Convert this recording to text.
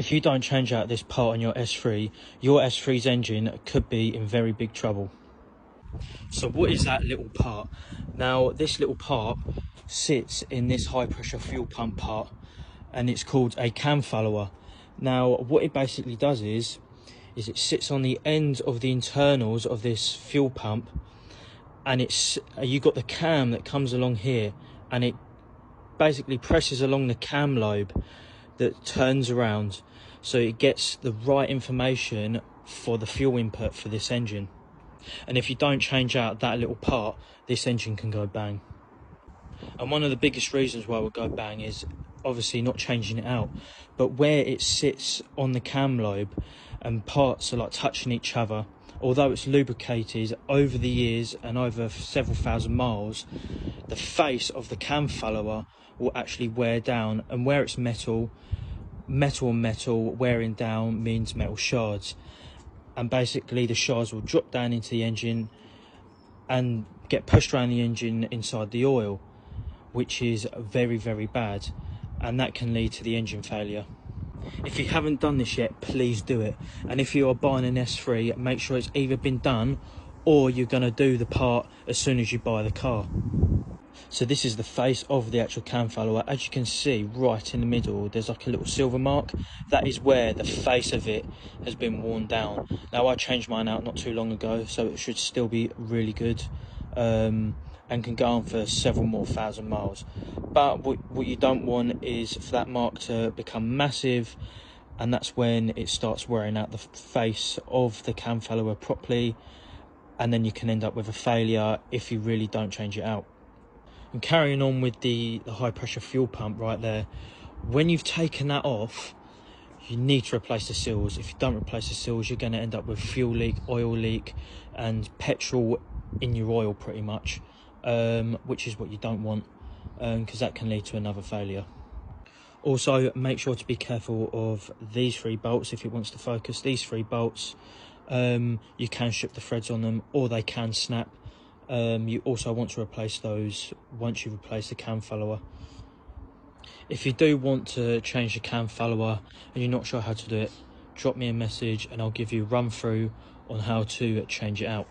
If you don't change out this part on your S3, your S3's engine could be in very big trouble. So what is that little part? Now, this little part sits in this high pressure fuel pump part, and it's called a cam follower. Now, what it basically does is it sits on the end of the internals of this fuel pump, and you got the cam that comes along here, and it basically presses along the cam lobe that turns around, so it gets the right information for the fuel input for this engine. And if you don't change out that little part, this engine can go bang. And one of the biggest reasons why it will go bang is obviously not changing it out, but where it sits on the cam lobe and parts are like touching each other, although it's lubricated over the years and over several thousand miles, the face of the cam follower will actually wear down, and where it's metal on metal, wearing down means metal shards, and basically the shards will drop down into the engine and get pushed around the engine inside the oil, which is very, very bad, and that can lead to the engine failure. If you haven't done this yet, please do it. And if you are buying an S3, make sure it's either been done or you're going to do the part as soon as you buy the car. So this is the face of the actual cam follower. As you can see, right in the middle, there's like a little silver mark. That is where the face of it has been worn down. Now, I changed mine out not too long ago, so it should still be really good, and can go on for several more thousand miles. But what you don't want is for that mark to become massive, and that's when it starts wearing out the face of the cam follower properly, and then you can end up with a failure if you really don't change it out. And carrying on with the high pressure fuel pump right there, when you've taken that off, you need to replace the seals. If you don't replace the seals, you're going to end up with fuel leak, oil leak, and petrol in your oil pretty much, which is what you don't want, because that can lead to another failure. Also, make sure to be careful of these 3 bolts. If it wants to focus, these 3 bolts, you can strip the threads on them, or they can snap. You also want to replace those once you've replaced the cam follower. If you do want to change the cam follower and you're not sure how to do it, drop me a message and I'll give you a run through on how to change it out.